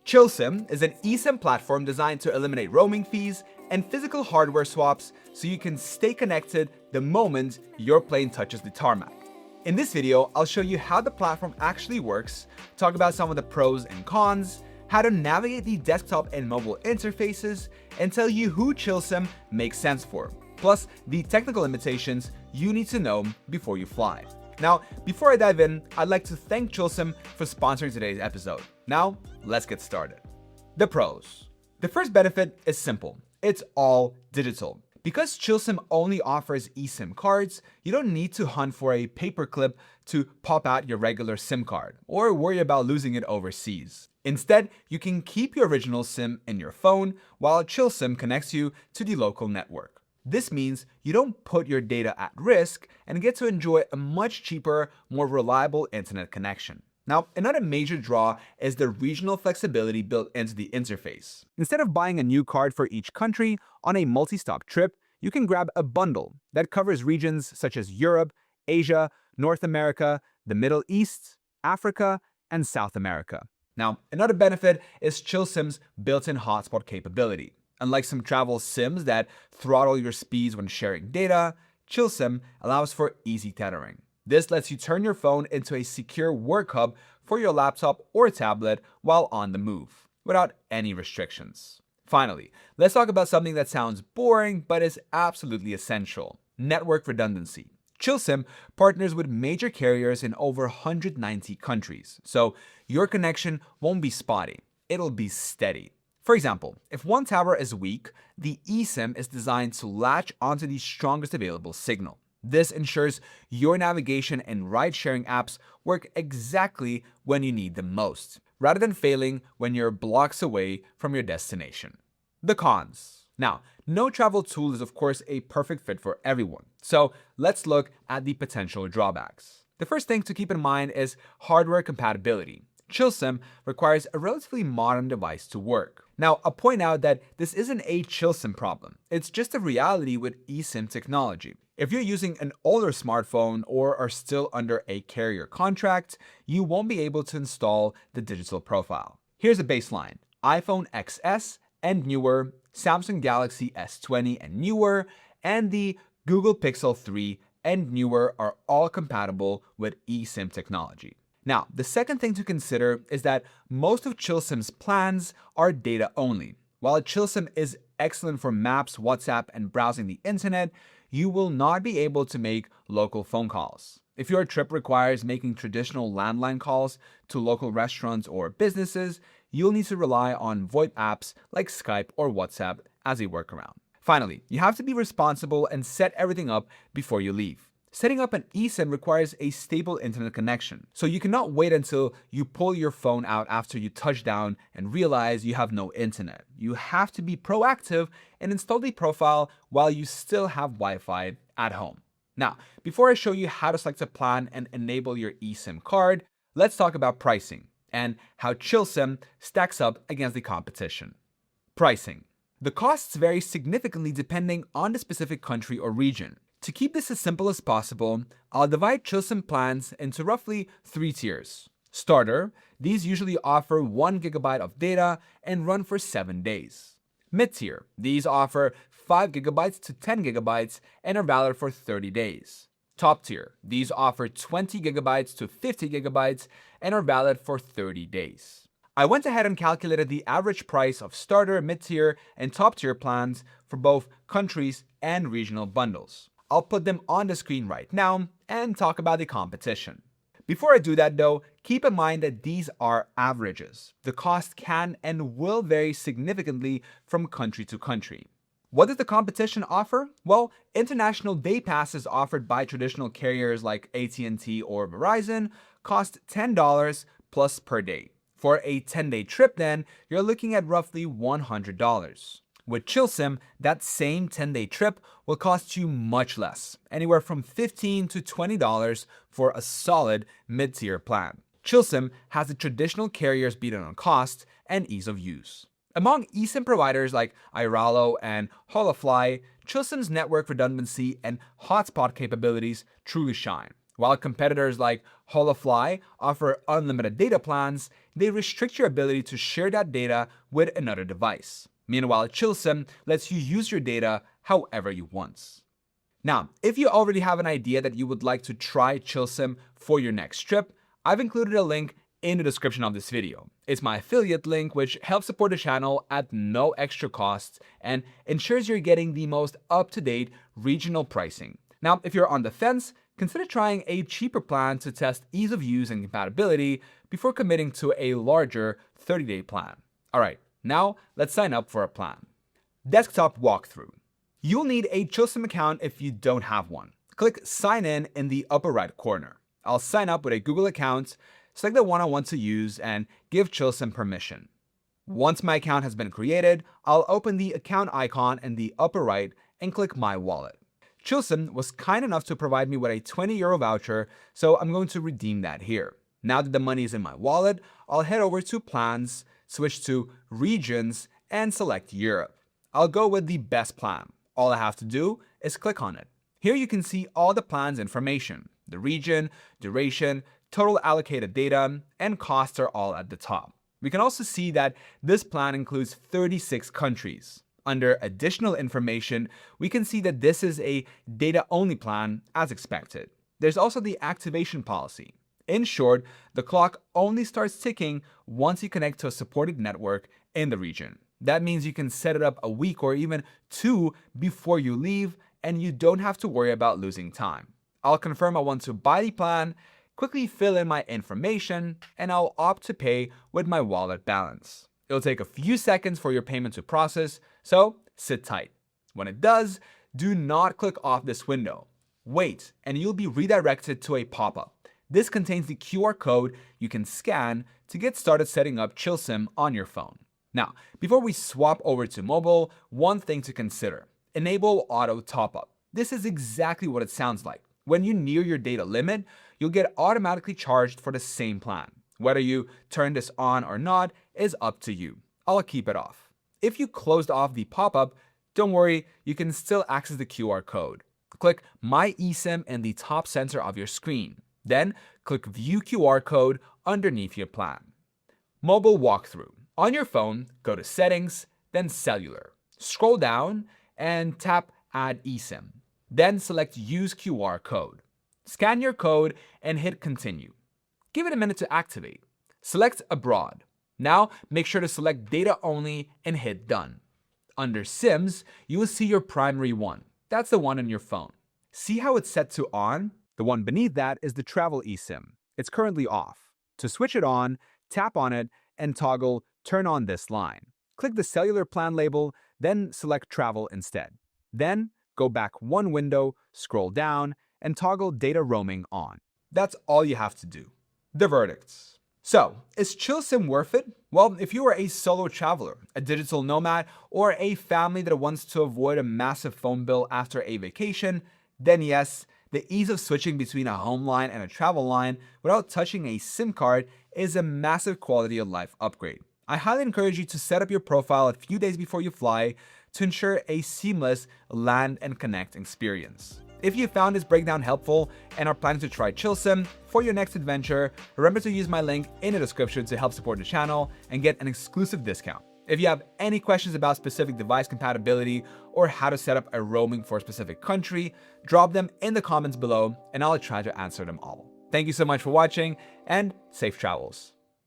ChillSIM is an eSIM platform designed to eliminate roaming fees and physical hardware swaps so you can stay connected the moment your plane touches the tarmac. In this video, I'll show you how the platform actually works, talk about some of the pros and cons, how to navigate the desktop and mobile interfaces, and tell you who ChillSIM makes sense for, plus the technical limitations you need to know before you fly. Now, before I dive in, I'd like to thank ChillSIM for sponsoring today's episode. Now, let's get started. The pros. The first benefit is simple. It's all digital. Because ChillSIM only offers eSIM cards, you don't need to hunt for a paperclip to pop out your regular SIM card or worry about losing it overseas. Instead, you can keep your original SIM in your phone while ChillSIM connects you to the local network. This means you don't put your data at risk and get to enjoy a much cheaper, more reliable internet connection. Now, another major draw is the regional flexibility built into the interface. Instead of buying a new card for each country on a multi-stop trip, you can grab a bundle that covers regions such as Europe, Asia, North America, the Middle East, Africa, and South America. Now, another benefit is ChillSIM's built-in hotspot capability. Unlike some travel SIMs that throttle your speeds when sharing data, ChillSIM allows for easy tethering. This lets you turn your phone into a secure work hub for your laptop or tablet while on the move, without any restrictions. Finally, let's talk about something that sounds boring but is absolutely essential: network redundancy. ChillSIM partners with major carriers in over 190 countries, so your connection won't be spotty, it'll be steady. For example, if one tower is weak, the eSIM is designed to latch onto the strongest available signal. This ensures your navigation and ride-sharing apps work exactly when you need them most, rather than failing when you're blocks away from your destination. The cons. Now, no travel tool is of course a perfect fit for everyone, so let's look at the potential drawbacks. The first thing to keep in mind is hardware compatibility. ChillSIM requires a relatively modern device to work. Now, I'll point out that this isn't a ChillSIM problem. It's just a reality with eSIM technology. If you're using an older smartphone or are still under a carrier contract, you won't be able to install the digital profile. Here's a baseline: iPhone XS and newer, Samsung Galaxy S20 and newer, and the Google Pixel 3 and newer are all compatible with eSIM technology. Now, the second thing to consider is that most of ChillSIM's plans are data only. While ChillSIM is excellent for maps, WhatsApp, and browsing the internet, you will not be able to make local phone calls. If your trip requires making traditional landline calls to local restaurants or businesses, you'll need to rely on VoIP apps like Skype or WhatsApp as a workaround. Finally, you have to be responsible and set everything up before you leave. Setting up an eSIM requires a stable internet connection, so you cannot wait until you pull your phone out after you touch down and realize you have no internet. You have to be proactive and install the profile while you still have Wi-Fi at home. Now, before I show you how to select a plan and enable your eSIM card, let's talk about pricing and how ChillSIM stacks up against the competition. Pricing. The costs vary significantly depending on the specific country or region. To keep this as simple as possible, I'll divide ChillSIM plans into roughly 3 tiers. Starter, these usually offer 1 GB of data and run for 7 days. Mid-tier, these offer 5 GB to 10 GB and are valid for 30 days. Top tier, these offer 20 GB to 50 GB and are valid for 30 days. I went ahead and calculated the average price of starter, mid-tier, and top-tier plans for both countries and regional bundles. I'll put them on the screen right now and talk about the competition. Before I do that though, keep in mind that these are averages. The cost can and will vary significantly from country to country. What does the competition offer? Well, international day passes offered by traditional carriers like AT&T or Verizon cost $10 plus per day. For a 10-day trip then, you're looking at roughly $100. With ChillSIM, that same 10-day trip will cost you much less, anywhere from $15 to $20 for a solid mid-tier plan. ChillSIM has the traditional carriers beaten on cost and ease of use. Among eSIM providers like iRalo and Holofly, ChillSIM's network redundancy and hotspot capabilities truly shine. While competitors like Holofly offer unlimited data plans, they restrict your ability to share that data with another device. Meanwhile, ChillSIM lets you use your data however you want. Now, if you already have an idea that you would like to try ChillSIM for your next trip, I've included a link in the description of this video. It's my affiliate link, which helps support the channel at no extra cost and ensures you're getting the most up-to-date regional pricing. Now, if you're on the fence, consider trying a cheaper plan to test ease of use and compatibility before committing to a larger 30-day plan. All right, now let's sign up for a plan. Desktop walkthrough. You'll need a ChillSIM account if you don't have one. Click Sign in the upper right corner. I'll sign up with a Google account, select the one I want to use, and give ChillSIM permission. Once my account has been created, I'll open the account icon in the upper right and click My Wallet. ChillSIM was kind enough to provide me with a €20 voucher, so I'm going to redeem that here. Now that the money is in my wallet, I'll head over to Plans, switch to Regions, and select Europe. I'll go with the best plan. All I have to do is click on it. Here you can see all the plan's information. The region, duration, total allocated data, and costs are all at the top. We can also see that this plan includes 36 countries. Under additional information, we can see that this is a data-only plan as expected. There's also the activation policy. In short, the clock only starts ticking once you connect to a supported network in the region. That means you can set it up a week or even 2 before you leave, and you don't have to worry about losing time. I'll confirm I want to buy the plan, quickly fill in my information, and I'll opt to pay with my wallet balance. It'll take a few seconds for your payment to process, so sit tight. When it does, do not click off this window. Wait, and you'll be redirected to a pop-up. This contains the QR code you can scan to get started setting up ChillSIM on your phone. Now, before we swap over to mobile, one thing to consider: enable auto top-up. This is exactly what it sounds like. When you near your data limit, you'll get automatically charged for the same plan. Whether you turn this on or not is up to you. I'll keep it off. If you closed off the pop-up, don't worry, you can still access the QR code. Click My eSIM in the top center of your screen. Then click View QR code underneath your plan. Mobile walkthrough. On your phone, go to Settings, then Cellular. Scroll down and tap Add eSIM. Then select Use QR code. Scan your code and hit Continue. Give it a minute to activate. Select Abroad. Now make sure to select Data Only and hit Done. Under SIMs, you will see your primary one. That's the one on your phone. See how it's set to on? The one beneath that is the Travel eSIM. It's currently off. To switch it on, tap on it and toggle Turn on this line. Click the cellular plan label, then select Travel instead. Then go back one window, scroll down, and toggle Data Roaming on. That's all you have to do. The verdicts. So, is ChillSIM worth it? Well, if you are a solo traveler, a digital nomad, or a family that wants to avoid a massive phone bill after a vacation, then yes, the ease of switching between a home line and a travel line without touching a SIM card is a massive quality of life upgrade. I highly encourage you to set up your profile a few days before you fly to ensure a seamless land and connect experience. If you found this breakdown helpful and are planning to try ChillSIM for your next adventure, remember to use my link in the description to help support the channel and get an exclusive discount. If you have any questions about specific device compatibility or how to set up a roaming for a specific country, drop them in the comments below and I'll try to answer them all. Thank you so much for watching and safe travels.